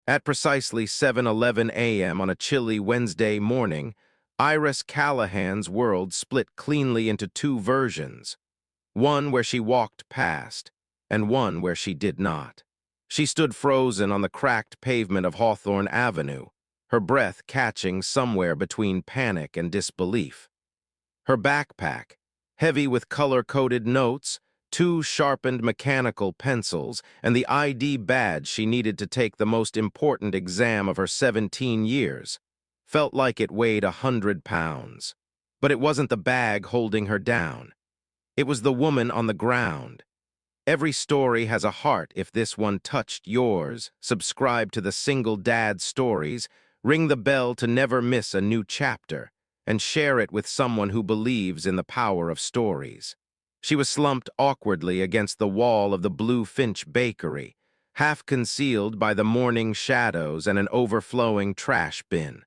At precisely 7:11 a.m. on a chilly Wednesday morning, Iris Callahan's world split cleanly into two versions, one where she walked past, and one where she did not. She stood frozen on the cracked pavement of Hawthorne Avenue, her breath catching somewhere between panic and disbelief. Her backpack, heavy with color-coded notes, two sharpened mechanical pencils, and the ID badge she needed to take the most important exam of her 17 years, felt like it weighed 100 pounds. But it wasn't the bag holding her down. It was the woman on the ground. Every story has a heart. If this one touched yours, subscribe to the Single Dad Stories, ring the bell to never miss a new chapter, and share it with someone who believes in the power of stories. She was slumped awkwardly against the wall of the Blue Finch Bakery, half concealed by the morning shadows and an overflowing trash bin.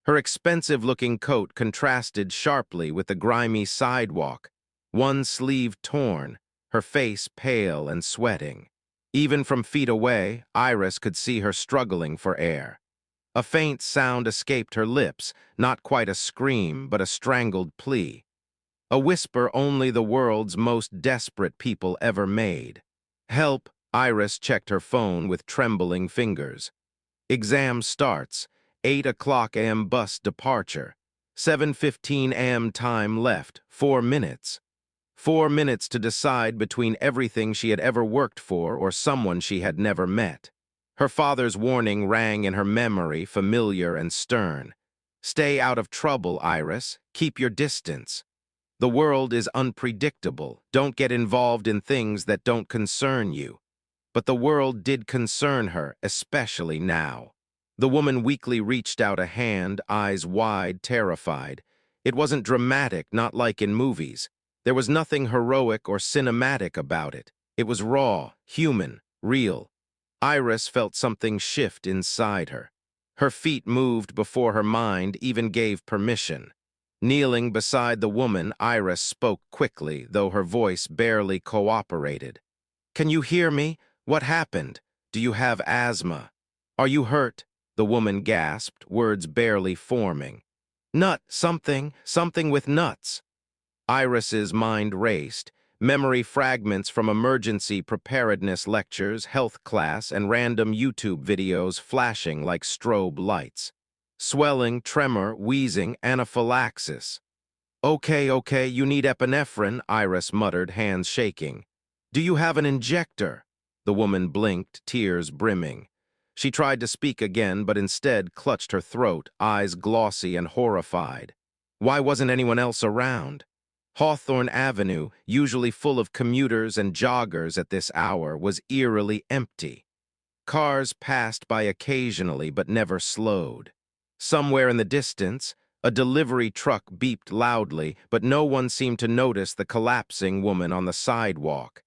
Her expensive-looking coat contrasted sharply with the grimy sidewalk, one sleeve torn, her face pale and sweating. Even from feet away, Iris could see her struggling for air. A faint sound escaped her lips, not quite a scream, but a strangled plea. A whisper only the world's most desperate people ever made. Help! Iris checked her phone with trembling fingers. Exam starts, 8 o'clock a.m. bus departure, 7:15 a.m. time left, 4 minutes. 4 minutes to decide between everything she had ever worked for or someone she had never met. Her father's warning rang in her memory, familiar and stern. Stay out of trouble, Iris. Keep your distance. The world is unpredictable. Don't get involved in things that don't concern you. But the world did concern her, especially now. The woman weakly reached out a hand, eyes wide, terrified. It wasn't dramatic, not like in movies. There was nothing heroic or cinematic about it. It was raw, human, real. Iris felt something shift inside her. Her feet moved before her mind even gave permission. Kneeling beside the woman, Iris spoke quickly, though her voice barely cooperated. "Can you hear me? What happened? Do you have asthma? Are you hurt?" The woman gasped, words barely forming. Something with nuts." Iris's mind raced, memory fragments from emergency preparedness lectures, health class, and random YouTube videos flashing like strobe lights. Swelling, tremor, wheezing, anaphylaxis. Okay, you need epinephrine," Iris muttered, hands shaking. "Do you have an injector?" The woman blinked, tears brimming. She tried to speak again, but instead clutched her throat, eyes glossy and horrified. Why wasn't anyone else around? Hawthorne Avenue, usually full of commuters and joggers at this hour, was eerily empty. Cars passed by occasionally but never slowed. Somewhere in the distance, a delivery truck beeped loudly, but no one seemed to notice the collapsing woman on the sidewalk.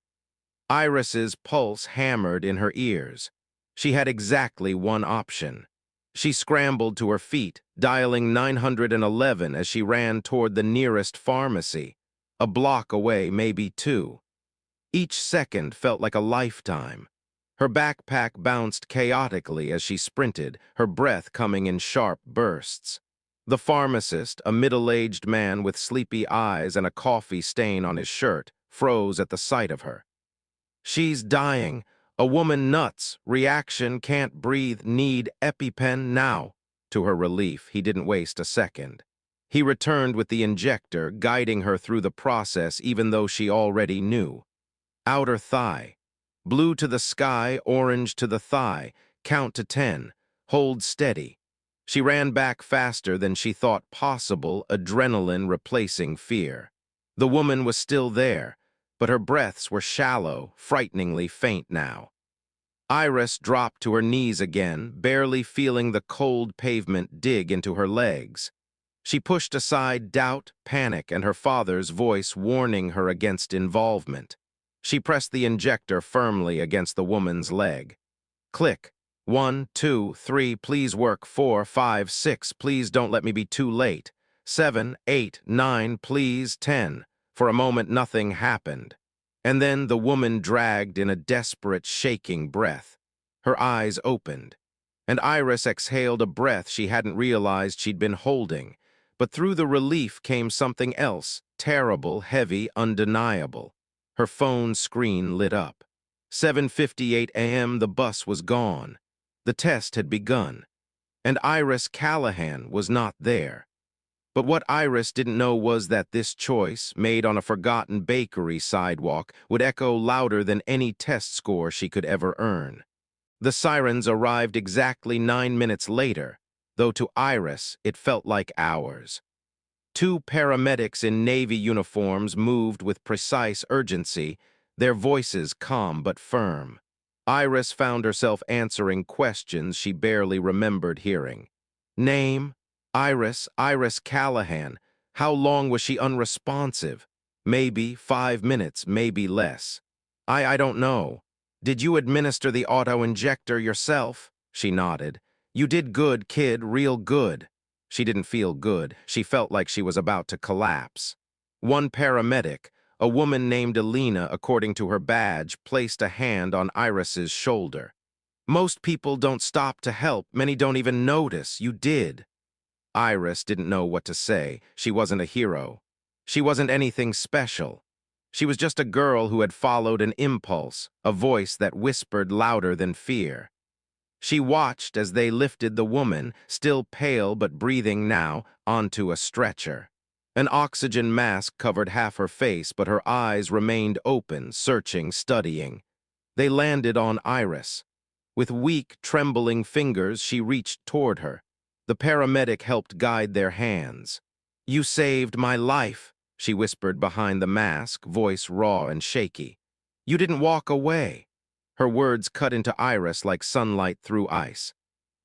Iris's pulse hammered in her ears. She had exactly one option. She scrambled to her feet, dialing 911 as she ran toward the nearest pharmacy, a block away, maybe two. Each second felt like a lifetime. Her backpack bounced chaotically as she sprinted, her breath coming in sharp bursts. The pharmacist, a middle-aged man with sleepy eyes and a coffee stain on his shirt, froze at the sight of her. "She's dying. A woman nuts. Reaction, can't breathe, need EpiPen now." To her relief, he didn't waste a second. He returned with the injector, guiding her through the process even though she already knew. Outer thigh. Blue to the sky, orange to the thigh. Count to 10. Hold steady. She ran back faster than she thought possible, adrenaline replacing fear. The woman was still there, but her breaths were shallow, frighteningly faint now. Iris dropped to her knees again, barely feeling the cold pavement dig into her legs. She pushed aside doubt, panic, and her father's voice warning her against involvement. She pressed the injector firmly against the woman's leg. Click. 1, 2, 3, please work. 4, 5, 6, please don't let me be too late. 7, 8, 9, please. 10. For a moment, nothing happened. And then the woman dragged in a desperate, shaking breath. Her eyes opened. and Iris exhaled a breath she hadn't realized she'd been holding. But through the relief came something else, terrible, heavy, undeniable. Her phone screen lit up. 7:58 a.m. the bus was gone. The test had begun. And Iris Callahan was not there. But what Iris didn't know was that this choice, made on a forgotten bakery sidewalk, would echo louder than any test score she could ever earn. The sirens arrived exactly 9 minutes later, though to Iris it felt like hours. Two paramedics in Navy uniforms moved with precise urgency, their voices calm but firm. Iris found herself answering questions she barely remembered hearing. Name? Iris Callahan. How long was she unresponsive? Maybe 5 minutes, maybe less. I don't know. Did you administer the auto-injector yourself? She nodded. You did good, kid, real good. She didn't feel good. She felt like she was about to collapse. One paramedic, a woman named Alina, according to her badge, placed a hand on Iris's shoulder. Most people don't stop to help. Many don't even notice. You did. Iris didn't know what to say. She wasn't a hero. She wasn't anything special. She was just a girl who had followed an impulse, a voice that whispered louder than fear. She watched as they lifted the woman, still pale but breathing now, onto a stretcher. An oxygen mask covered half her face, but her eyes remained open, searching, studying. They landed on Iris. With weak, trembling fingers, she reached toward her. The paramedic helped guide their hands. You saved my life, she whispered behind the mask, voice raw and shaky. You didn't walk away. Her words cut into Iris like sunlight through ice.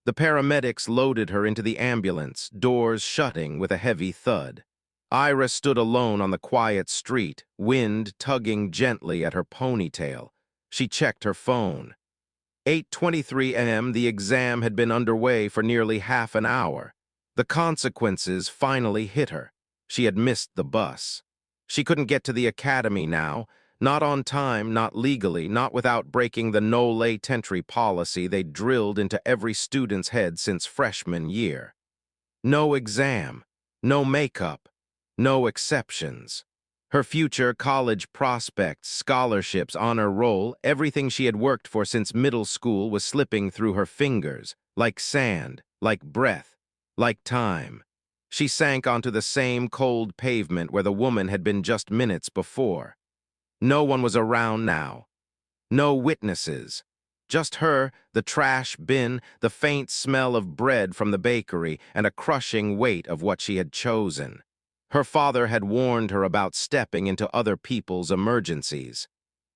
The paramedics loaded her into the ambulance, doors shutting with a heavy thud. Iris stood alone on the quiet street, wind tugging gently at her ponytail. She checked her phone. 8:23 a.m. The exam had been underway for nearly half an hour. The consequences finally hit her. She had missed the bus. She couldn't get to the academy now, not on time, not legally, not without breaking the no late entry policy they'd drilled into every student's head since freshman year. No exam, no makeup, no exceptions. Her future, college prospects, scholarships, honor roll, everything she had worked for since middle school was slipping through her fingers, like sand, like breath, like time. She sank onto the same cold pavement where the woman had been just minutes before. No one was around now. No witnesses. Just her, the trash bin, the faint smell of bread from the bakery, and a crushing weight of what she had chosen. Her father had warned her about stepping into other people's emergencies.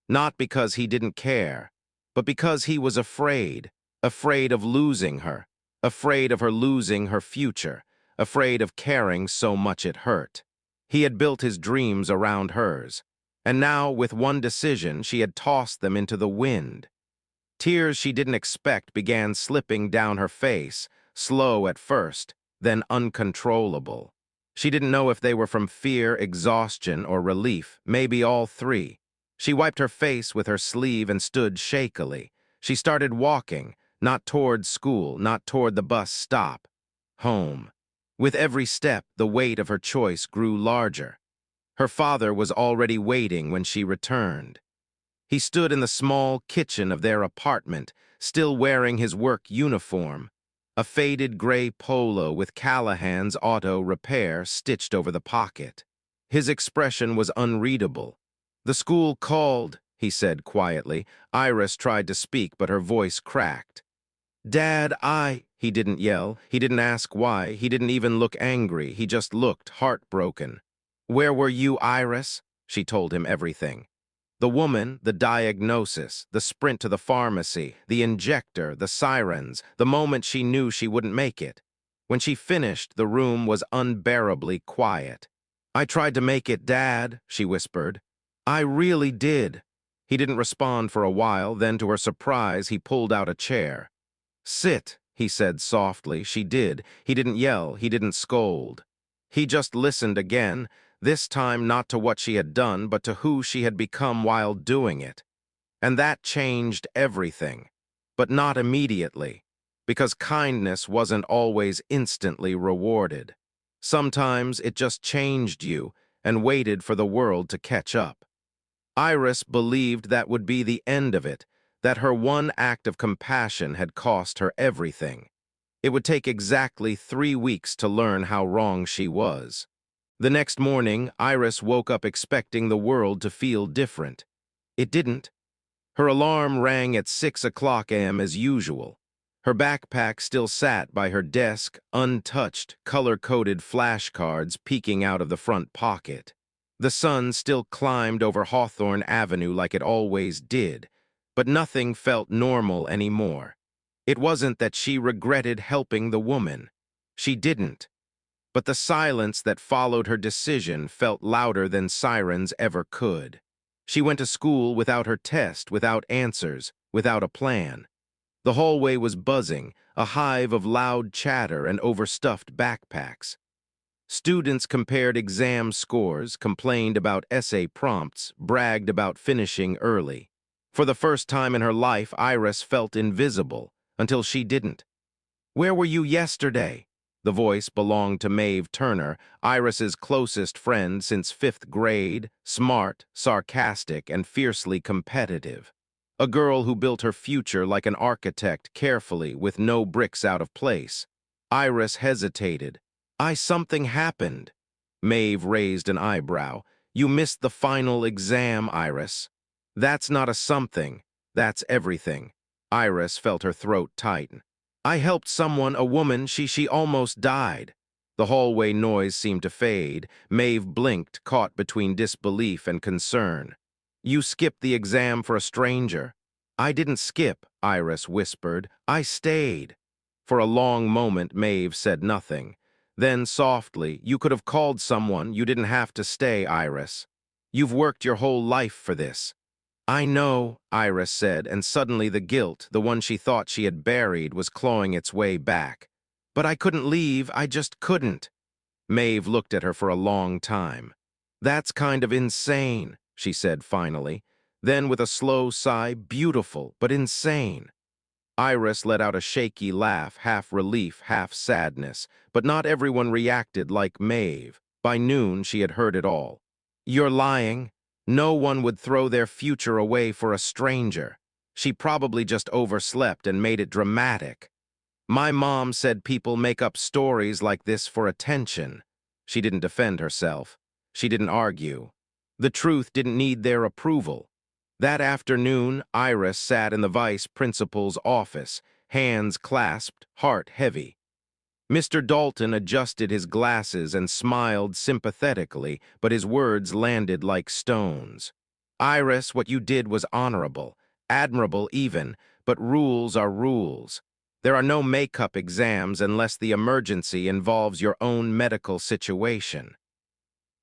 Not because he didn't care, but because he was afraid. Afraid of losing her. Afraid of her losing her future. Afraid of caring so much it hurt. He had built his dreams around hers. And now, with one decision, she had tossed them into the wind. Tears she didn't expect began slipping down her face, slow at first, then uncontrollable. She didn't know if they were from fear, exhaustion, or relief, maybe all three. She wiped her face with her sleeve and stood shakily. She started walking, not toward school, not toward the bus stop. Home. With every step, the weight of her choice grew larger. Her father was already waiting when she returned. He stood in the small kitchen of their apartment, still wearing his work uniform, a faded gray polo with Callahan's Auto Repair stitched over the pocket. His expression was unreadable. The school called, he said quietly. Iris tried to speak, but her voice cracked. Dad, He didn't yell. He didn't ask why. He didn't even look angry. He just looked heartbroken. Where were you, Iris? She told him everything. The woman, the diagnosis, the sprint to the pharmacy, the injector, the sirens, the moment she knew she wouldn't make it. When she finished, the room was unbearably quiet. I tried to make it, Dad, she whispered. I really did. He didn't respond for a while, then to her surprise, he pulled out a chair. Sit, he said softly. She did. He didn't yell, he didn't scold. He just listened again, this time not to what she had done, but to who she had become while doing it. And that changed everything. But not immediately. because kindness wasn't always instantly rewarded. Sometimes it just changed you and waited for the world to catch up. Iris believed that would be the end of it, that her one act of compassion had cost her everything. It would take exactly 3 weeks to learn how wrong she was. The next morning, Iris woke up expecting the world to feel different. It didn't. Her alarm rang at 6 o'clock a.m. as usual. Her backpack still sat by her desk, untouched, color-coded flashcards peeking out of the front pocket. The sun still climbed over Hawthorne Avenue like it always did, but nothing felt normal anymore. It wasn't that she regretted helping the woman. She didn't. But the silence that followed her decision felt louder than sirens ever could. She went to school without her test, without answers, without a plan. The hallway was buzzing, a hive of loud chatter and overstuffed backpacks. Students compared exam scores, complained about essay prompts, bragged about finishing early. For the first time in her life, Iris felt invisible, until she didn't. "Where were you yesterday?" The voice belonged to Maeve Turner, Iris's closest friend since 5th grade, smart, sarcastic, and fiercely competitive. A girl who built her future like an architect carefully with no bricks out of place. Iris hesitated. Something happened." Maeve raised an eyebrow. "You missed the final exam, Iris." "That's not a something. That's everything." Iris felt her throat tighten. "I helped someone, a woman, she almost died." The hallway noise seemed to fade. Maeve blinked, caught between disbelief and concern. "You skipped the exam for a stranger." "I didn't skip," Iris whispered. "I stayed." For a long moment, Maeve said nothing. Then, softly, "You could have called someone. You didn't have to stay, Iris. You've worked your whole life for this." "I know," Iris said, and suddenly the guilt, the one she thought she had buried, was clawing its way back. "But I couldn't leave. I just couldn't." Maeve looked at her for a long time. "That's kind of insane," she said finally. Then, with a slow sigh, "Beautiful, but insane." Iris let out a shaky laugh, half relief, half sadness, but not everyone reacted like Maeve. By noon, she had heard it all. "You're lying. No one would throw their future away for a stranger. She probably just overslept and made it dramatic. My mom said people make up stories like this for attention." She didn't defend herself. She didn't argue. The truth didn't need their approval. That afternoon, Iris sat in the vice principal's office, hands clasped, heart heavy. Mr. Dalton adjusted his glasses and smiled sympathetically, but his words landed like stones. "Iris, what you did was honorable, admirable even, but rules are rules. There are no makeup exams unless the emergency involves your own medical situation."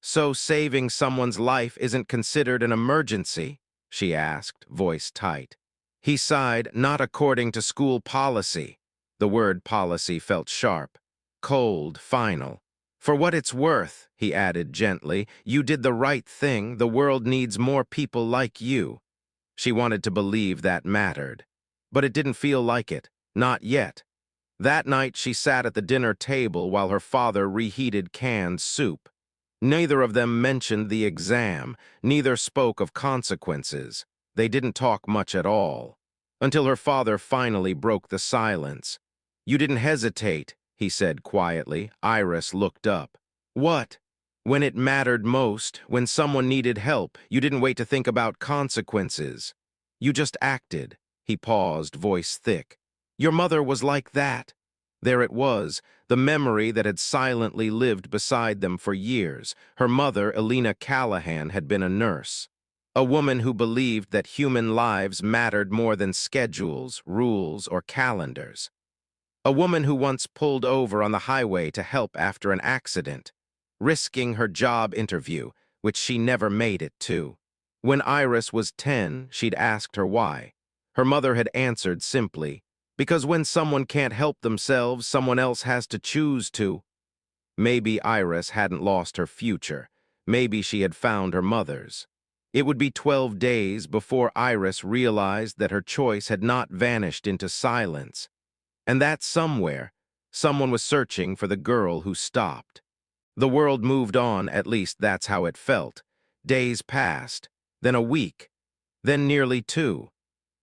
"So saving someone's life isn't considered an emergency?" she asked, voice tight. He sighed. "Not according to school policy." The word policy felt sharp, cold, final. "For what it's worth," he added gently, "you did the right thing. The world needs more people like you." She wanted to believe that mattered. But it didn't feel like it. Not yet. That night she sat at the dinner table while her father reheated canned soup. Neither of them mentioned the exam, neither spoke of consequences. They didn't talk much at all, until her father finally broke the silence. "You didn't hesitate," he said quietly. Iris looked up. "What?" "When it mattered most, when someone needed help, you didn't wait to think about consequences. You just acted." He paused, voice thick. "Your mother was like that." There it was, the memory that had silently lived beside them for years. Her mother, Elena Callahan, had been a nurse. A woman who believed that human lives mattered more than schedules, rules, or calendars. A woman who once pulled over on the highway to help after an accident, risking her job interview, which she never made it to. When Iris was 10, she'd asked her why. Her mother had answered simply, "Because when someone can't help themselves, someone else has to choose to." Maybe Iris hadn't lost her future. Maybe she had found her mother's. It would be 12 days before Iris realized that her choice had not vanished into silence. And that somewhere, someone was searching for the girl who stopped. The world moved on, at least that's how it felt. Days passed, then a week, then nearly two.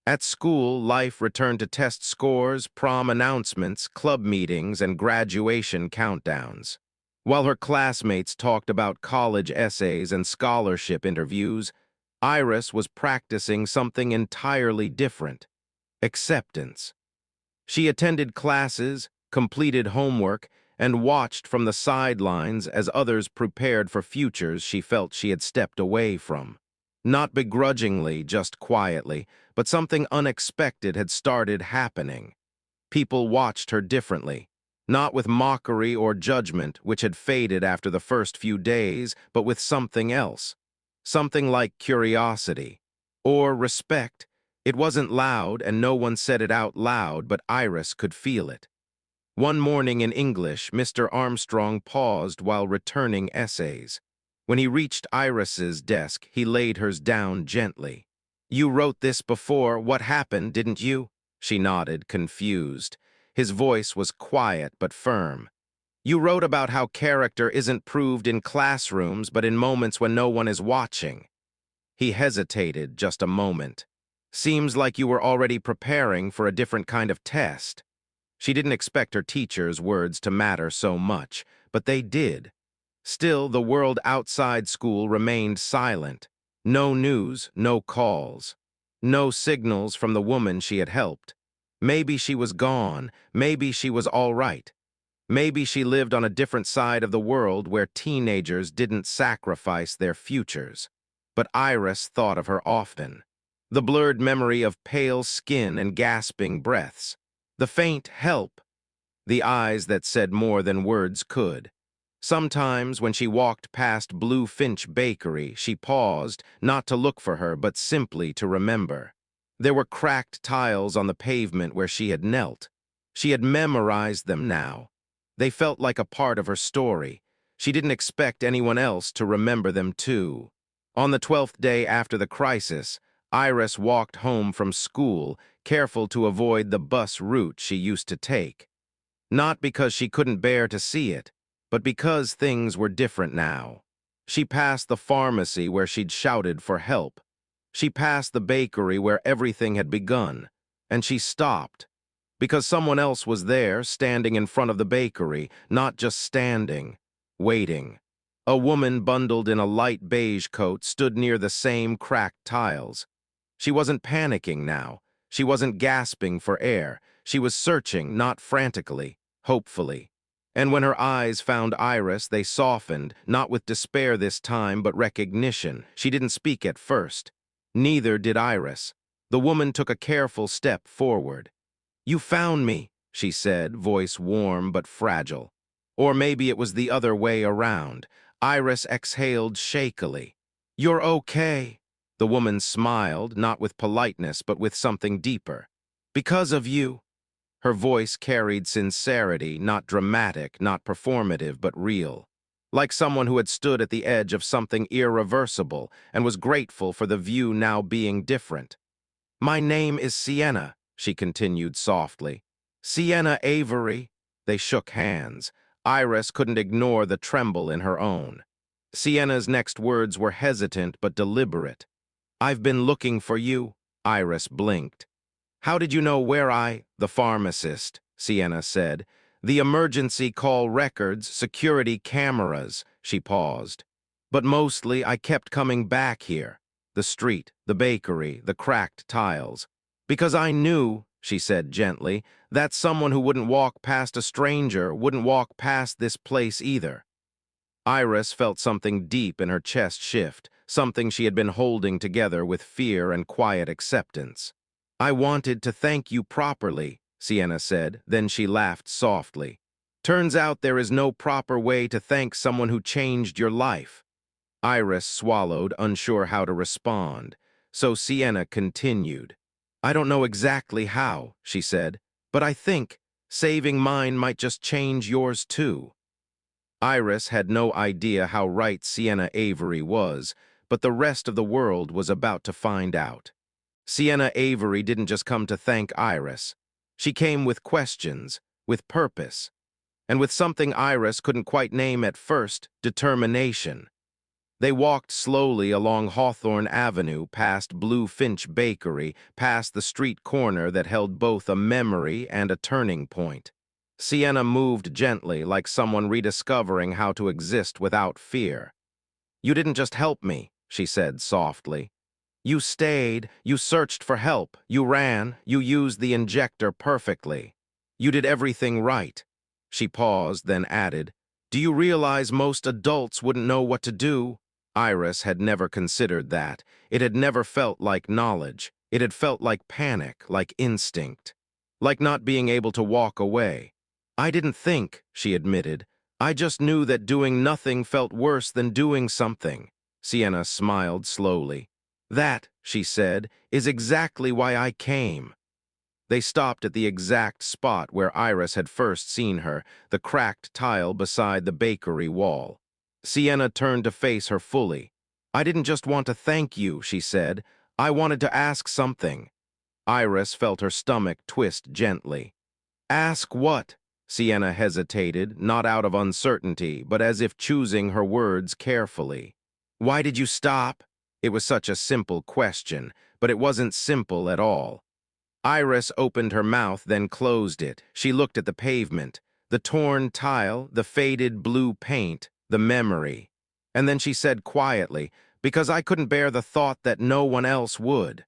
At school, life returned to test scores, prom announcements, club meetings, and graduation countdowns. While her classmates talked about college essays and scholarship interviews, Iris was practicing something entirely different: acceptance. She attended classes, completed homework, and watched from the sidelines as others prepared for futures she felt she had stepped away from. Not begrudgingly, just quietly, but something unexpected had started happening. People watched her differently, not with mockery or judgment, which had faded after the first few days, but with something else. Something like curiosity or respect. It wasn't loud, and no one said it out loud, but Iris could feel it. One morning in English, Mr. Armstrong paused while returning essays. When he reached Iris's desk, he laid hers down gently. "You wrote this before. What happened, didn't you?" She nodded, confused. His voice was quiet but firm. "You wrote about how character isn't proved in classrooms but in moments when no one is watching." He hesitated just a moment. "Seems like you were already preparing for a different kind of test." She didn't expect her teacher's words to matter so much, but they did. Still, the world outside school remained silent. No news, no calls. No signals from the woman she had helped. Maybe she was gone. Maybe she was all right. Maybe she lived on a different side of the world where teenagers didn't sacrifice their futures. But Iris thought of her often. The blurred memory of pale skin and gasping breaths. The faint help. The eyes that said more than words could. Sometimes, when she walked past Blue Finch Bakery, she paused, not to look for her, but simply to remember. There were cracked tiles on the pavement where she had knelt. She had memorized them now. They felt like a part of her story. She didn't expect anyone else to remember them too. On the 12th day after the crisis, Iris walked home from school, careful to avoid the bus route she used to take. Not because she couldn't bear to see it, but because things were different now. She passed the pharmacy where she'd shouted for help. She passed the bakery where everything had begun, and she stopped. Because someone else was there, standing in front of the bakery, not just standing, waiting. A woman bundled in a light beige coat stood near the same cracked tiles. She wasn't panicking now. She wasn't gasping for air. She was searching, not frantically, hopefully. And when her eyes found Iris, they softened, not with despair this time, but recognition. She didn't speak at first. Neither did Iris. The woman took a careful step forward. "You found me," she said, voice warm but fragile. Or maybe it was the other way around. Iris exhaled shakily. "You're okay." The woman smiled, not with politeness, but with something deeper. "Because of you." Her voice carried sincerity, not dramatic, not performative, but real. Like someone who had stood at the edge of something irreversible and was grateful for the view now being different. "My name is Sienna," she continued softly. "Sienna Avery." They shook hands. Iris couldn't ignore the tremble in her own. Sienna's next words were hesitant but deliberate. "I've been looking for you." Iris blinked. "How did you know where The pharmacist," Sienna said. "The emergency call records, security cameras." She paused. "But mostly I kept coming back here. The street, the bakery, the cracked tiles. Because I knew," she said gently, "that someone who wouldn't walk past a stranger wouldn't walk past this place either." Iris felt something deep in her chest shift, something she had been holding together with fear and quiet acceptance. "I wanted to thank you properly," Sienna said, then she laughed softly. "Turns out there is no proper way to thank someone who changed your life." Iris swallowed, unsure how to respond. So Sienna continued. "I don't know exactly how," she said, "but I think saving mine might just change yours too." Iris had no idea how right Sienna Avery was, but the rest of the world was about to find out. Sienna Avery didn't just come to thank Iris. She came with questions, with purpose, and with something Iris couldn't quite name at first, determination. They walked slowly along Hawthorne Avenue, past Blue Finch Bakery, past the street corner that held both a memory and a turning point. Sienna moved gently, like someone rediscovering how to exist without fear. "You didn't just help me," she said softly. "You stayed, you searched for help, you ran, you used the injector perfectly. You did everything right." She paused, then added, "Do you realize most adults wouldn't know what to do?" Iris had never considered that. It had never felt like knowledge. It had felt like panic, like instinct, like not being able to walk away. "I didn't think," she admitted. "I just knew that doing nothing felt worse than doing something." Sienna smiled slowly. "That," she said, "is exactly why I came." They stopped at the exact spot where Iris had first seen her, the cracked tile beside the bakery wall. Sienna turned to face her fully. "I didn't just want to thank you," she said. "I wanted to ask something." Iris felt her stomach twist gently. "Ask what?" Sienna hesitated, not out of uncertainty, but as if choosing her words carefully. "Why did you stop?" It was such a simple question, but it wasn't simple at all. Iris opened her mouth, then closed it. She looked at the pavement, the torn tile, the faded blue paint, the memory. And then she said quietly, "Because I couldn't bear the thought that no one else would."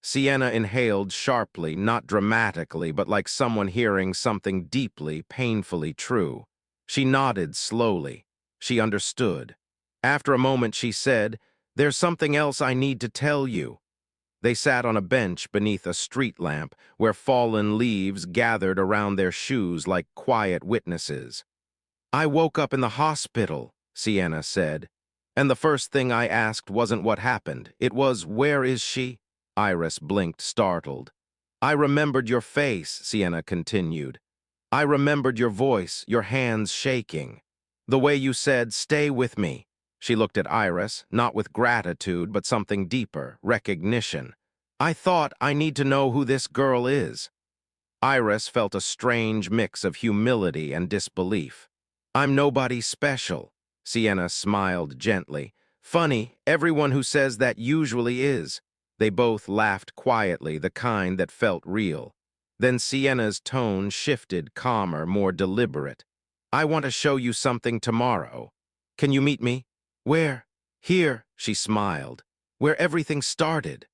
Sienna inhaled sharply, not dramatically, but like someone hearing something deeply, painfully true. She nodded slowly. She understood. After a moment she said, "There's something else I need to tell you." They sat on a bench beneath a street lamp where fallen leaves gathered around their shoes like quiet witnesses. "I woke up in the hospital," Sienna said. "And the first thing I asked wasn't what happened. It was, 'Where is she?'" Iris blinked, startled. "I remembered your face," Sienna continued. "I remembered your voice, your hands shaking. The way you said, 'Stay with me.'" She looked at Iris, not with gratitude, but something deeper, recognition. "I thought, I need to know who this girl is." Iris felt a strange mix of humility and disbelief. "I'm nobody special." Sienna smiled gently. "Funny, everyone who says that usually is." They both laughed quietly, the kind that felt real. Then Sienna's tone shifted, calmer, more deliberate. "I want to show you something tomorrow. Can you meet me?" "Where?" "Here," she smiled. "Where everything started."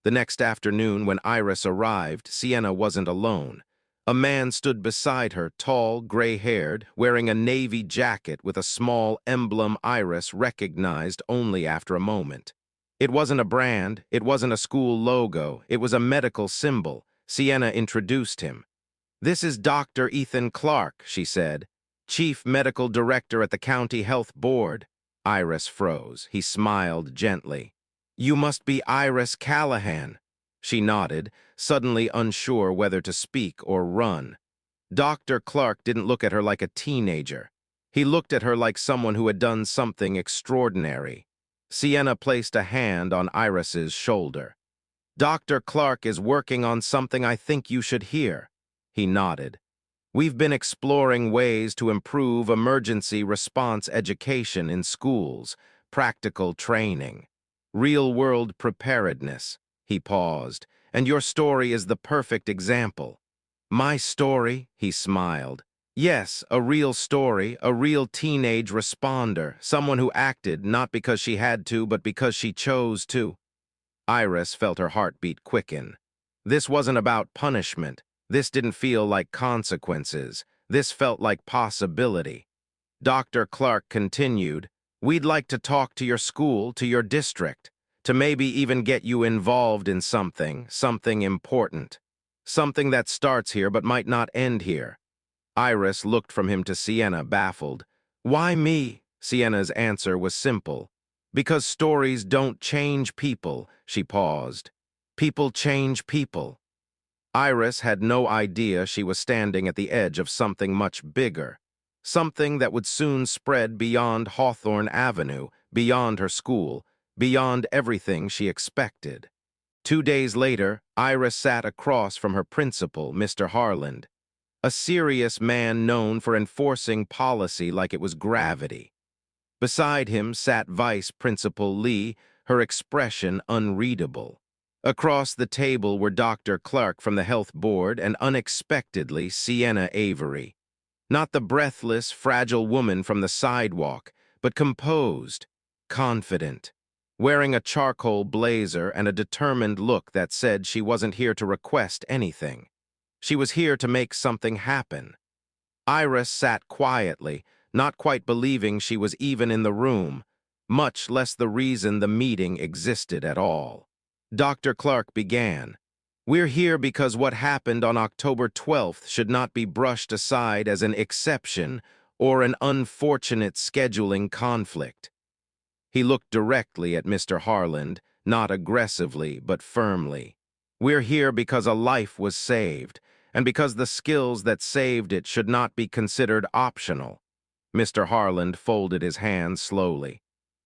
The next afternoon, when Iris arrived, Sienna wasn't alone. A man stood beside her, tall, gray-haired, wearing a navy jacket with a small emblem Iris recognized only after a moment. It wasn't a brand, it wasn't a school logo, it was a medical symbol. Sienna introduced him. "This is Dr. Ethan Clark," she said, "Chief Medical Director at the County Health Board." Iris froze. He smiled gently. "You must be Iris Callahan." She nodded, suddenly unsure whether to speak or run. Dr. Clark didn't look at her like a teenager. He looked at her like someone who had done something extraordinary. Sienna placed a hand on Iris's shoulder. "Dr. Clark is working on something I think you should hear." He nodded. "We've been exploring ways to improve emergency response education in schools, practical training, real-world preparedness." He paused. "And your story is the perfect example." "My story?" He smiled. "Yes, a real story, a real teenage responder, someone who acted not because she had to, but because she chose to." Iris felt her heartbeat quicken. This wasn't about punishment. This didn't feel like consequences. This felt like possibility. Dr. Clark continued, "We'd like to talk to your school, to your district, to maybe even get you involved in something important. Something that starts here but might not end here." Iris looked from him to Sienna, baffled. "Why me?" Sienna's answer was simple. "Because stories don't change people." She paused. "People change people." Iris had no idea she was standing at the edge of something much bigger, something that would soon spread beyond Hawthorne Avenue, beyond her school, beyond everything she expected. 2 days later, Iris sat across from her principal, Mr. Harland, a serious man known for enforcing policy like it was gravity. Beside him sat Vice Principal Lee, her expression unreadable. Across the table were Dr. Clark from the Health Board and, unexpectedly, Sienna Avery. Not the breathless, fragile woman from the sidewalk, but composed, confident, wearing a charcoal blazer and a determined look that said she wasn't here to request anything. She was here to make something happen. Iris sat quietly, not quite believing she was even in the room, much less the reason the meeting existed at all. Dr. Clark began. "We're here because what happened on October 12th should not be brushed aside as an exception or an unfortunate scheduling conflict." He looked directly at Mr. Harland, not aggressively but firmly. "We're here because a life was saved, and because the skills that saved it should not be considered optional." Mr. Harland folded his hands slowly.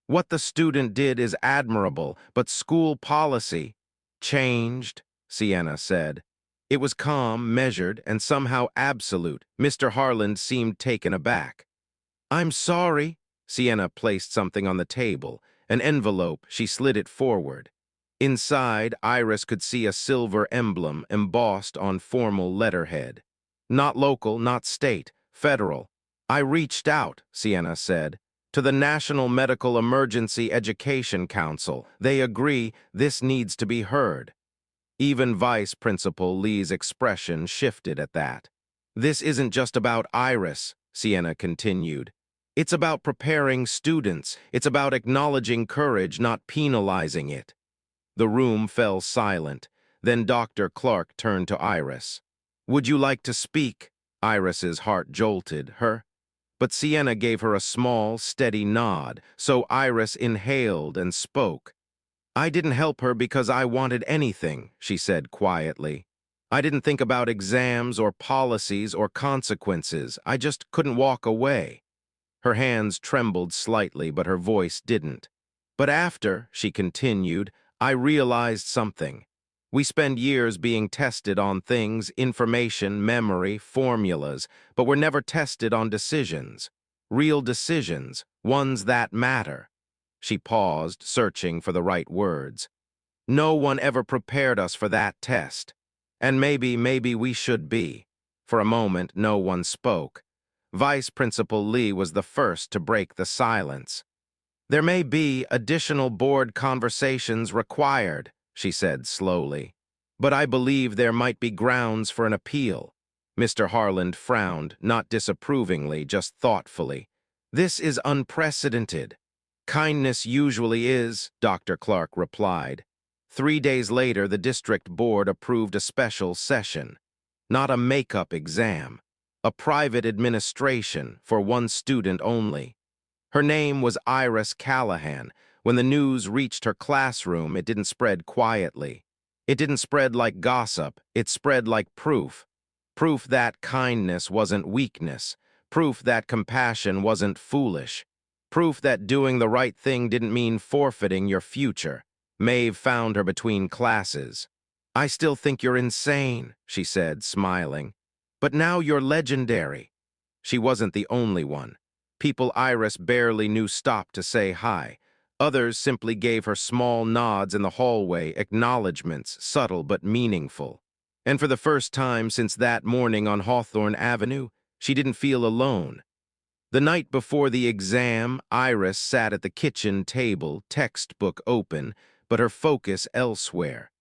"What the student did is admirable, but school policy changed," Sienna said. It was calm, measured, and somehow absolute. Mr. Harland seemed taken aback. "I'm sorry." Sienna placed something on the table, an envelope. She slid it forward. Inside, Iris could see a silver emblem embossed on formal letterhead. "Not local, not state, federal." "I reached out," Sienna said, "to the National Medical Emergency Education Council. They agree this needs to be heard." Even Vice Principal Lee's expression shifted at that. "This isn't just about Iris," Sienna continued. "It's about preparing students. It's about acknowledging courage, not penalizing it." The room fell silent. Then Dr. Clark turned to Iris. "Would you like to speak?" Iris's heart jolted her. But Sienna gave her a small, steady nod, so Iris inhaled and spoke. "I didn't help her because I wanted anything," she said quietly. "I didn't think about exams or policies or consequences. I just couldn't walk away." Her hands trembled slightly, but her voice didn't. "But after," she continued, "I realized something. We spend years being tested on things, information, memory, formulas, but we're never tested on decisions. Real decisions, ones that matter." She paused, searching for the right words. "No one ever prepared us for that test. And maybe we should be." For a moment, no one spoke. Vice Principal Lee was the first to break the silence. "There may be additional board conversations required," she said slowly. "But I believe there might be grounds for an appeal." Mr. Harland frowned, not disapprovingly, just thoughtfully. "This is unprecedented." "Kindness usually is," Dr. Clark replied. 3 days later, the district board approved a special session. Not a make-up exam. A private administration for one student only. Her name was Iris Callahan. When the news reached her classroom, it didn't spread quietly. It didn't spread like gossip. It spread like proof. Proof that kindness wasn't weakness. Proof that compassion wasn't foolish. Proof that doing the right thing didn't mean forfeiting your future. Maeve found her between classes. "I still think you're insane," she said, smiling. "But now you're legendary." She wasn't the only one. People Iris barely knew stopped to say hi. Others simply gave her small nods in the hallway, acknowledgments, subtle but meaningful. And for the first time since that morning on Hawthorne Avenue, she didn't feel alone. The night before the exam, Iris sat at the kitchen table, textbook open, but her focus elsewhere.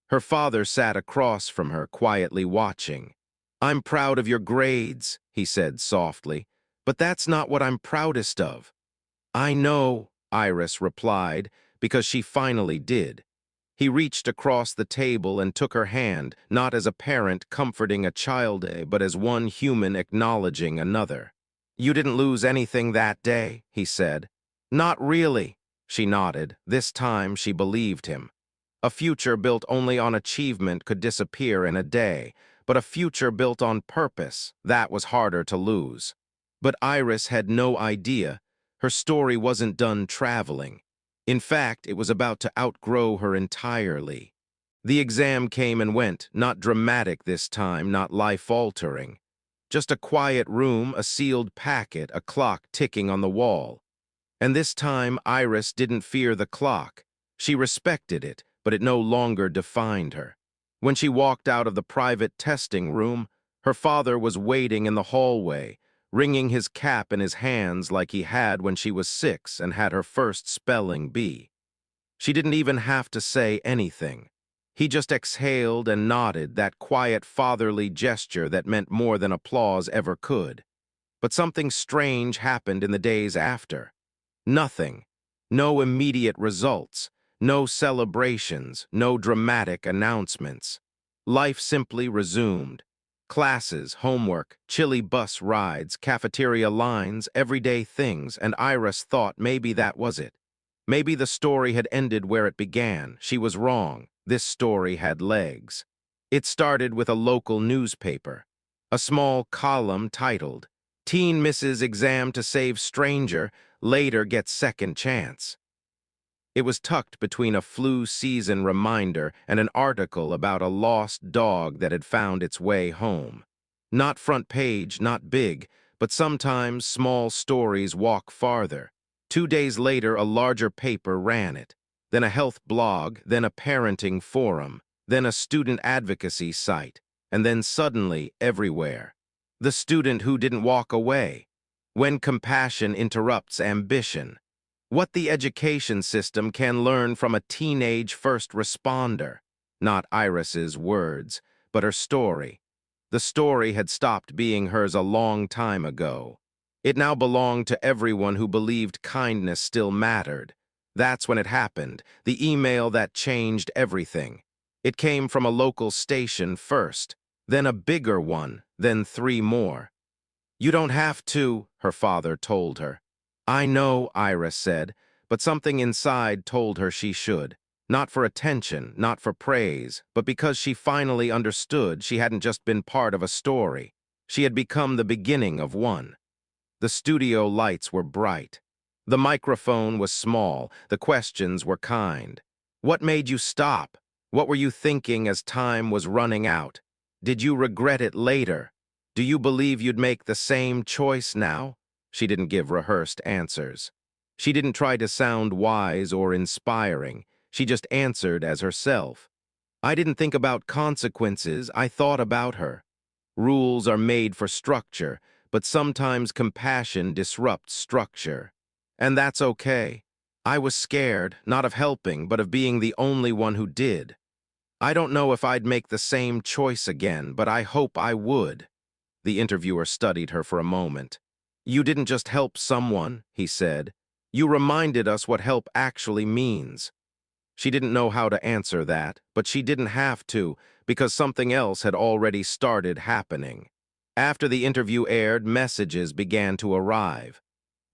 Her father sat across from her, quietly watching. "I'm proud of your grades," he said softly, "but that's not what I'm proudest of." "I know," Iris replied, because she finally did. He reached across the table and took her hand, not as a parent comforting a child, but as one human acknowledging another. "You didn't lose anything that day," he said. "Not really," she nodded. This time she believed him. A future built only on achievement could disappear in a day, but a future built on purpose, that was harder to lose. But Iris had no idea. Her story wasn't done traveling. In fact, it was about to outgrow her entirely. The exam came and went, not dramatic this time, not life-altering. Just a quiet room, a sealed packet, a clock ticking on the wall. And this time, Iris didn't fear the clock. She respected it, but it no longer defined her. When she walked out of the private testing room, her father was waiting in the hallway, wringing his cap in his hands like he had when she was 6 and had her first spelling bee. She didn't even have to say anything. He just exhaled and nodded, that quiet fatherly gesture that meant more than applause ever could. But something strange happened in the days after. Nothing. No immediate results. No celebrations. No dramatic announcements. Life simply resumed. Classes, homework, chilly bus rides, cafeteria lines, everyday things, and Iris thought maybe that was it. Maybe the story had ended where it began. She was wrong. This story had legs. It started with a local newspaper. A small column titled, "Teen Misses Exam to Save Stranger, Later Gets Second Chance." It was tucked between a flu season reminder and an article about a lost dog that had found its way home. Not front page, not big, but sometimes small stories walk farther. 2 days later, a larger paper ran it, then a health blog, then a parenting forum, then a student advocacy site, and then suddenly everywhere. The student who didn't walk away. When compassion interrupts ambition. What the education system can learn from a teenage first responder. Not Iris's words, but her story. The story had stopped being hers a long time ago. It now belonged to everyone who believed kindness still mattered. That's when it happened, the email that changed everything. It came from a local station first, then a bigger one, then 3 more. "You don't have to," her father told her. "I know," Iris said, but something inside told her she should. Not for attention, not for praise, but because she finally understood she hadn't just been part of a story. She had become the beginning of one. The studio lights were bright. The microphone was small. The questions were kind. What made you stop? What were you thinking as time was running out? Did you regret it later? Do you believe you'd make the same choice now? She didn't give rehearsed answers. She didn't try to sound wise or inspiring. She just answered as herself. "I didn't think about consequences. I thought about her. Rules are made for structure, but sometimes compassion disrupts structure. And that's okay. I was scared, not of helping, but of being the only one who did. I don't know if I'd make the same choice again, but I hope I would." The interviewer studied her for a moment. "You didn't just help someone," he said. "You reminded us what help actually means." She didn't know how to answer that, but she didn't have to, because something else had already started happening. After the interview aired, messages began to arrive.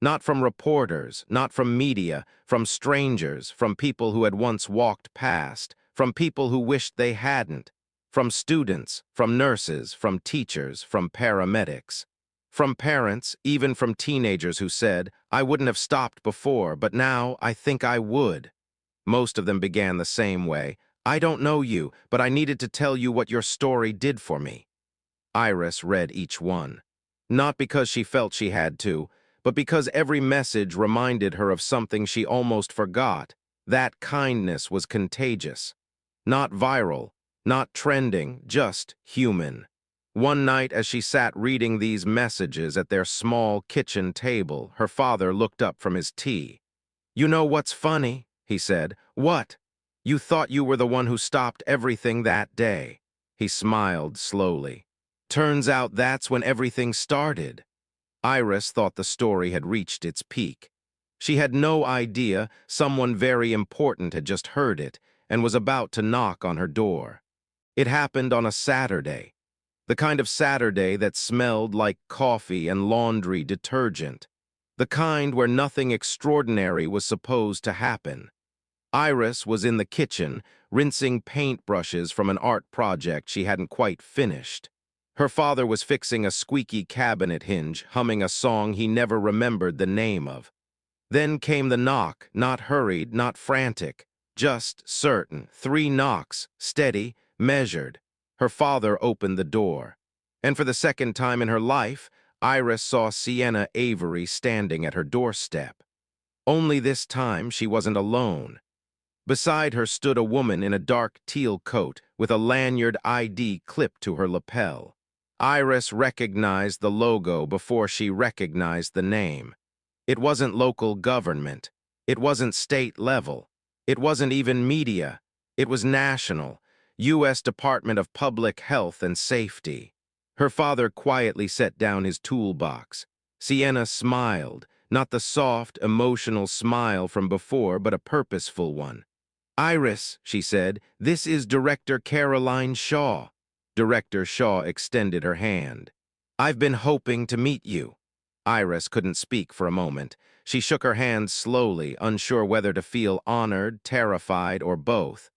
Not from reporters, not from media, from strangers, from people who had once walked past, from people who wished they hadn't, from students, from nurses, from teachers, from paramedics, from parents, even from teenagers who said, "I wouldn't have stopped before, but now I think I would." Most of them began the same way. "I don't know you, but I needed to tell you what your story did for me." Iris read each one. Not because she felt she had to, but because every message reminded her of something she almost forgot. That kindness was contagious. Not viral, not trending, just human. One night as she sat reading these messages at their small kitchen table, her father looked up from his tea. "You know what's funny?" he said. "What?" "You thought you were the one who stopped everything that day." He smiled slowly. "Turns out that's when everything started." Iris thought the story had reached its peak. She had no idea someone very important had just heard it and was about to knock on her door. It happened on a Saturday, the kind of Saturday that smelled like coffee and laundry detergent, the kind where nothing extraordinary was supposed to happen. Iris was in the kitchen, rinsing paintbrushes from an art project she hadn't quite finished. Her father was fixing a squeaky cabinet hinge, humming a song he never remembered the name of. Then came the knock, not hurried, not frantic, Just certain. 3 knocks, steady, measured. Her father opened the door. And for the second time in her life, Iris saw Sienna Avery standing at her doorstep. Only this time she wasn't alone. Beside her stood a woman in a dark teal coat with a lanyard ID clipped to her lapel. Iris recognized the logo before she recognized the name. It wasn't local government. It wasn't state level. It wasn't even media. It was national, U.S. Department of Public Health and Safety. Her father quietly set down his toolbox. Sienna smiled, not the soft, emotional smile from before, but a purposeful one. "Iris," she said, "this is Director Caroline Shaw." Director Shaw extended her hand. "I've been hoping to meet you." Iris couldn't speak for a moment. She shook her hand slowly, unsure whether to feel honored, terrified, or both.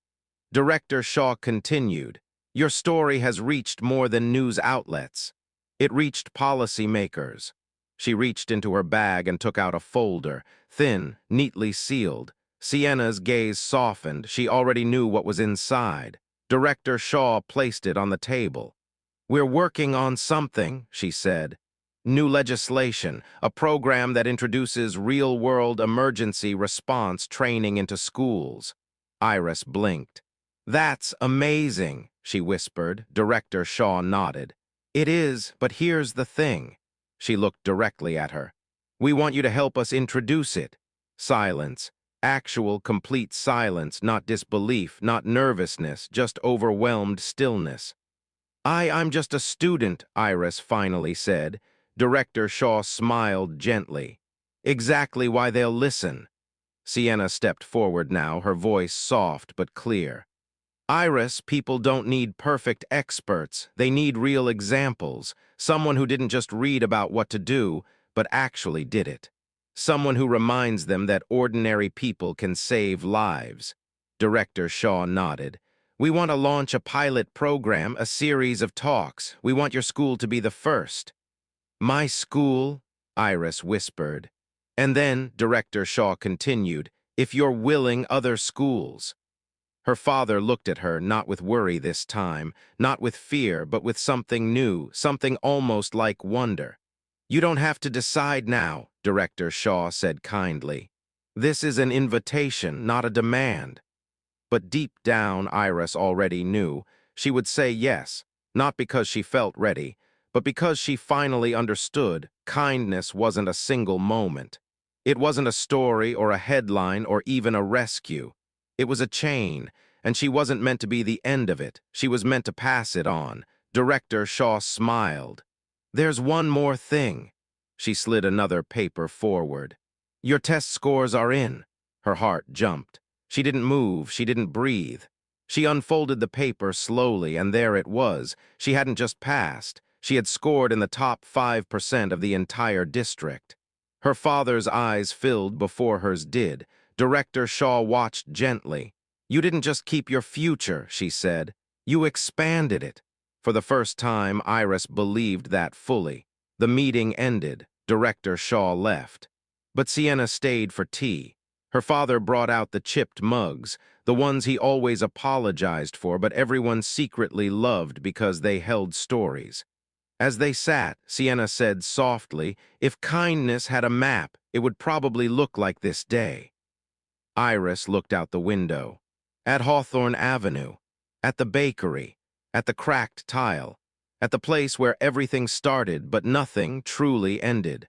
Director Shaw continued, "Your story has reached more than news outlets. It reached policymakers." She reached into her bag and took out a folder, thin, neatly sealed. Sienna's gaze softened. She already knew what was inside. Director Shaw placed it on the table. "We're working on something," she said. "New legislation, a program that introduces real-world emergency response training into schools." Iris blinked. "That's amazing," she whispered. Director Shaw nodded. "It is, but here's the thing." She looked directly at her. "We want you to help us introduce it." Silence. Actual, complete silence, not disbelief, not nervousness, just overwhelmed stillness. I'm just a student," Iris finally said. Director Shaw smiled gently. "Exactly why they'll listen." Sienna stepped forward now, her voice soft but clear. "Iris, people don't need perfect experts. They need real examples. Someone who didn't just read about what to do, but actually did it. Someone who reminds them that ordinary people can save lives." Director Shaw nodded. "We want to launch a pilot program, a series of talks. We want your school to be the first." "My school?" Iris whispered. "And then," Director Shaw continued, "if you're willing, other schools." Her father looked at her, not with worry this time, not with fear, but with something new, something almost like wonder. "You don't have to decide now," Director Shaw said kindly. "This is an invitation, not a demand." But deep down, Iris already knew. She would say yes, not because she felt ready, but because she finally understood kindness wasn't a single moment. It wasn't a story or a headline or even a rescue. It was a chain, and she wasn't meant to be the end of it. She was meant to pass it on. Director Shaw smiled. "There's one more thing." She slid another paper forward. "Your test scores are in." Her heart jumped. She didn't move, she didn't breathe. She unfolded the paper slowly, and there it was. She hadn't just passed. She had scored in the top 5% of the entire district. Her father's eyes filled before hers did. Director Shaw watched gently. "You didn't just keep your future," she said. "You expanded it." For the first time, Iris believed that fully. The meeting ended. Director Shaw left. But Sienna stayed for tea. Her father brought out the chipped mugs, the ones he always apologized for, but everyone secretly loved because they held stories. As they sat, Sienna said softly, "If kindness had a map, it would probably look like this day." Iris looked out the window. At Hawthorne Avenue, at the bakery, at the cracked tile, at the place where everything started but nothing truly ended.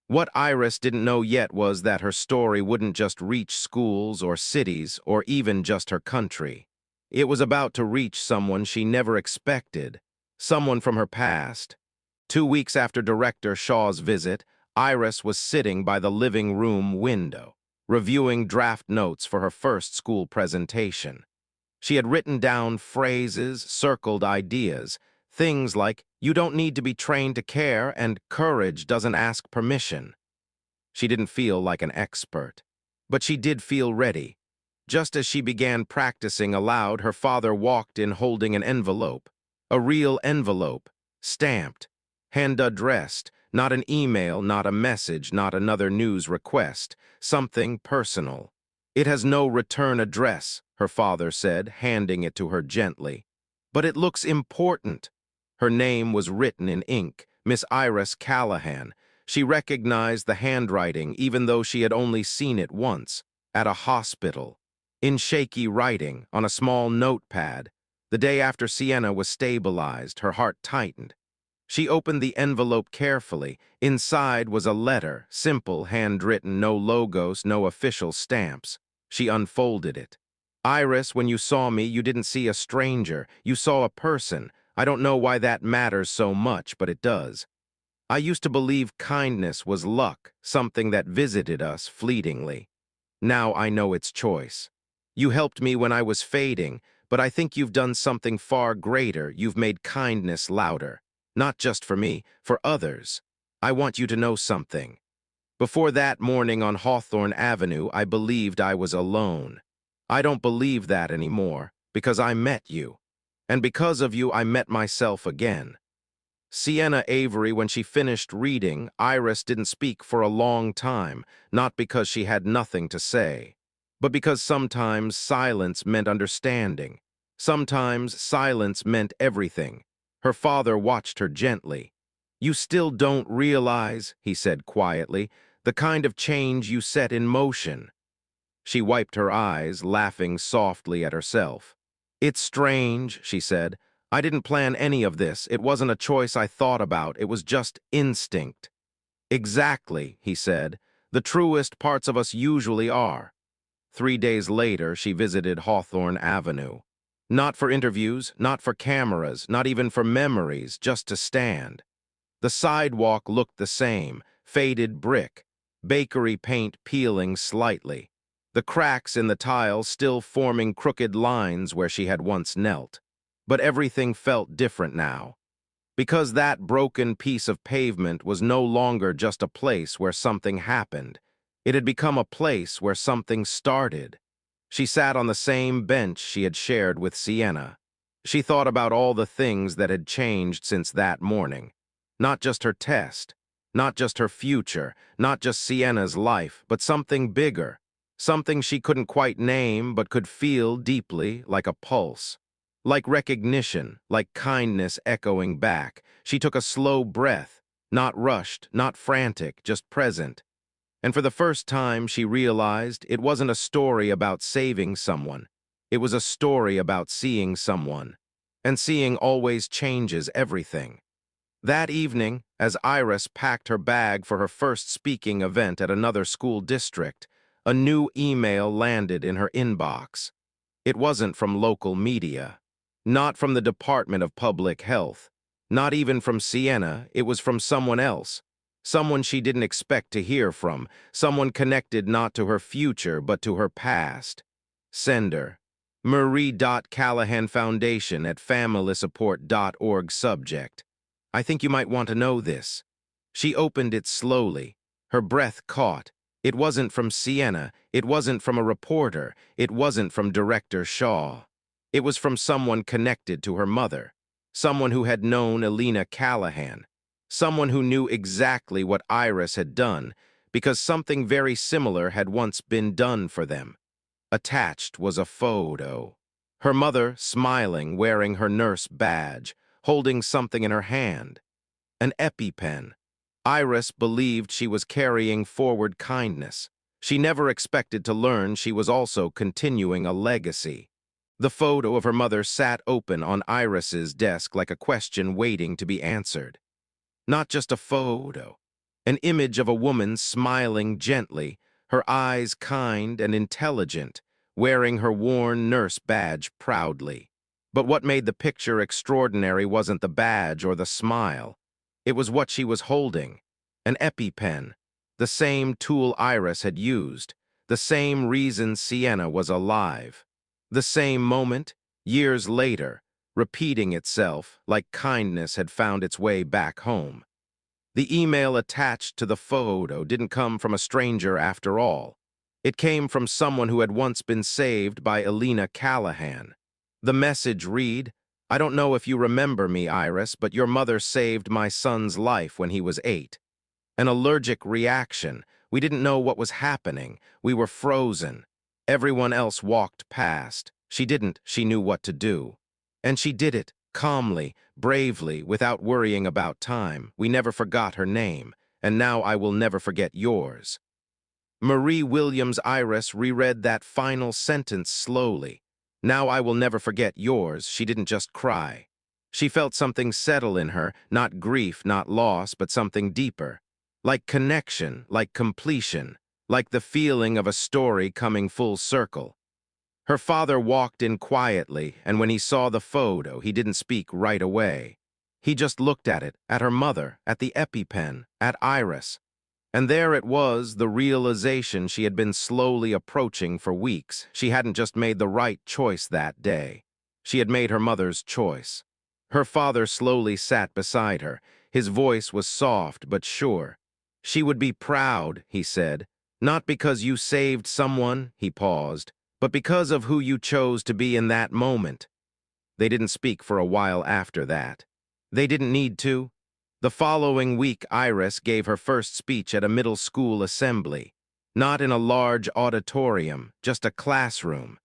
What Iris didn't know yet was that her story wouldn't just reach schools or cities or even just her country. It was about to reach someone she never expected, someone from her past. 2 weeks after Director Shaw's visit, Iris was sitting by the living room window, reviewing draft notes for her first school presentation. She had written down phrases, circled ideas, things like, "You don't need to be trained to care," and "Courage doesn't ask permission." She didn't feel like an expert, but she did feel ready. Just as she began practicing aloud, her father walked in holding an envelope. A real envelope, stamped, hand-addressed, not an email, not a message, not another news request, something personal. "It has no return address," her father said, handing it to her gently. "But it looks important." Her name was written in ink, Miss Iris Callahan. She recognized the handwriting even though she had only seen it once, at a hospital. In shaky writing, on a small notepad, the day after Sienna was stabilized, her heart tightened. She opened the envelope carefully. Inside was a letter, simple, handwritten, no logos, no official stamps. She unfolded it. "Iris, when you saw me, you didn't see a stranger. You saw a person. I don't know why that matters so much, but it does. I used to believe kindness was luck, something that visited us fleetingly. Now I know it's choice. You helped me when I was fading, but I think you've done something far greater. You've made kindness louder. Not just for me, for others. I want you to know something. Before that morning on Hawthorne Avenue, I believed I was alone. I don't believe that anymore, because I met you. And because of you, I met myself again." Sienna Avery, when she finished reading, Iris didn't speak for a long time, not because she had nothing to say, but because sometimes silence meant understanding. Sometimes silence meant everything. Her father watched her gently. "You still don't realize," he said quietly, "the kind of change you set in motion." She wiped her eyes, laughing softly at herself. "It's strange," she said. "I didn't plan any of this. It wasn't a choice I thought about. It was just instinct." "Exactly," he said. "The truest parts of us usually are." 3 days later, she visited Hawthorne Avenue. Not for interviews, not for cameras, not even for memories, just to stand. The sidewalk looked the same, faded brick, bakery paint peeling slightly, the cracks in the tile still forming crooked lines where she had once knelt. But everything felt different now, because that broken piece of pavement was no longer just a place where something happened. It had become a place where something started. She sat on the same bench she had shared with Sienna. She thought about all the things that had changed since that morning. Not just her test, not just her future, not just Sienna's life, but something bigger, something she couldn't quite name but could feel deeply, like a pulse. Like recognition, like kindness echoing back. She took a slow breath, not rushed, not frantic, just present. And for the first time, she realized it wasn't a story about saving someone. It was a story about seeing someone. And seeing always changes everything. That evening, as Iris packed her bag for her first speaking event at another school district, a new email landed in her inbox. It wasn't from local media. Not from the Department of Public Health. Not even from Sienna. It was from someone else. Someone she didn't expect to hear from. Someone connected not to her future, but to her past. Sender: Marie Callahan Foundation at FamilySupport.org. Subject: I think you might want to know this. She opened it slowly. Her breath caught. It wasn't from Sienna. It wasn't from a reporter. It wasn't from Director Shaw. It was from someone connected to her mother. Someone who had known Elena Callahan. Someone who knew exactly what Iris had done, because something very similar had once been done for them. Attached was a photo. Her mother, smiling, wearing her nurse badge, holding something in her hand. An EpiPen. Iris believed she was carrying forward kindness. She never expected to learn she was also continuing a legacy. The photo of her mother sat open on Iris's desk like a question waiting to be answered. Not just a photo. An image of a woman smiling gently, her eyes kind and intelligent, wearing her worn nurse badge proudly. But what made the picture extraordinary wasn't the badge or the smile. It was what she was holding. An EpiPen. The same tool Iris had used. The same reason Sienna was alive. The same moment, years later, repeating itself like kindness had found its way back home. The email attached to the photo didn't come from a stranger after all. It came from someone who had once been saved by Elena Callahan. The message read, "I don't know if you remember me, Iris, but your mother saved my son's life when he was 8. An allergic reaction. We didn't know what was happening. We were frozen. Everyone else walked past. She didn't. She knew what to do. And she did it, calmly, bravely, without worrying about time. We never forgot her name, and now I will never forget yours. Marie Williams Iris reread that final sentence slowly. Now I will never forget yours. She didn't just cry. She felt something settle in her, not grief, not loss, but something deeper. Like connection, like completion, like the feeling of a story coming full circle. Her father walked in quietly, and when he saw the photo, he didn't speak right away. He just looked at it, at her mother, at the EpiPen, at Iris. And there it was, the realization she had been slowly approaching for weeks. She hadn't just made the right choice that day. She had made her mother's choice. Her father slowly sat beside her. His voice was soft but sure. She would be proud, he said. Not because you saved someone, he paused, but because of who you chose to be in that moment. They didn't speak for a while after that. They didn't need to. The following week, Iris gave her first speech at a middle school assembly. Not in a large auditorium, just a classroom.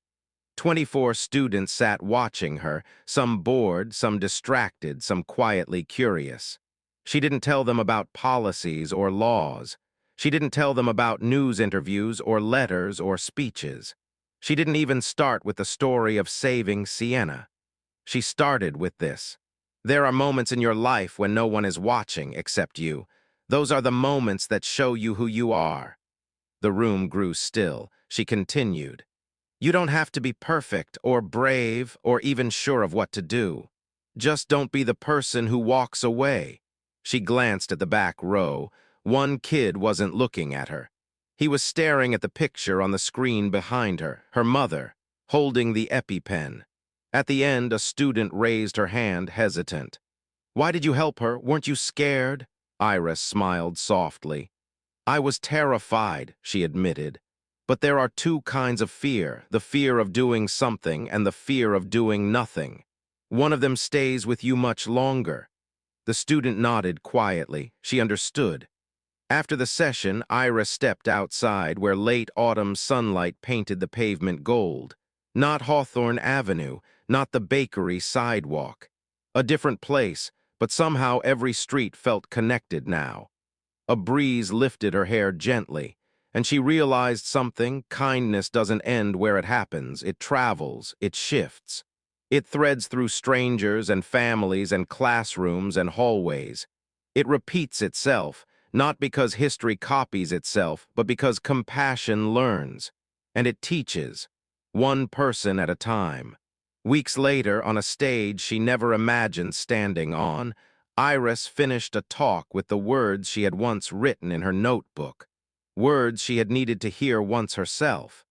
24 students sat watching her, some bored, some distracted, some quietly curious. She didn't tell them about policies or laws. She didn't tell them about news interviews or letters or speeches. She didn't even start with the story of saving Sienna. She started with this. There are moments in your life when no one is watching except you. Those are the moments that show you who you are. The room grew still. She continued. You don't have to be perfect or brave or even sure of what to do. Just don't be the person who walks away. She glanced at the back row. One kid wasn't looking at her. He was staring at the picture on the screen behind her, her mother, holding the EpiPen. At the end, a student raised her hand, hesitant. Why did you help her? Weren't you scared? Iris smiled softly. I was terrified, she admitted. But there are two kinds of fear, the fear of doing something and the fear of doing nothing. One of them stays with you much longer. The student nodded quietly. She understood. After the session, Iris stepped outside where late autumn sunlight painted the pavement gold. Not Hawthorne Avenue, not the bakery sidewalk. A different place, but somehow every street felt connected now. A breeze lifted her hair gently, and she realized something. Kindness doesn't end where it happens. It travels, it shifts. It threads through strangers and families and classrooms and hallways. It repeats itself, not because history copies itself, but because compassion learns. And it teaches, one person at a time. Weeks later, on a stage she never imagined standing on, Iris finished a talk with the words she had once written in her notebook, words she had needed to hear once herself.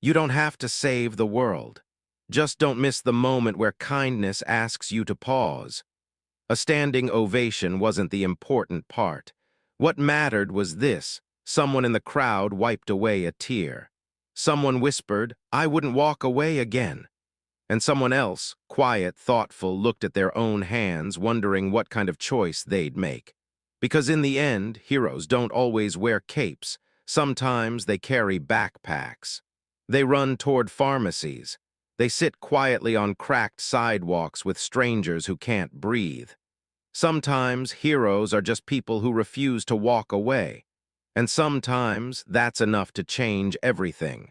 You don't have to save the world. Just don't miss the moment where kindness asks you to pause. A standing ovation wasn't the important part. What mattered was this: someone in the crowd wiped away a tear. Someone whispered, I wouldn't walk away again. And someone else, quiet, thoughtful, looked at their own hands, wondering what kind of choice they'd make. Because in the end, heroes don't always wear capes. Sometimes they carry backpacks. They run toward pharmacies. They sit quietly on cracked sidewalks with strangers who can't breathe. Sometimes heroes are just people who refuse to walk away. And sometimes that's enough to change everything.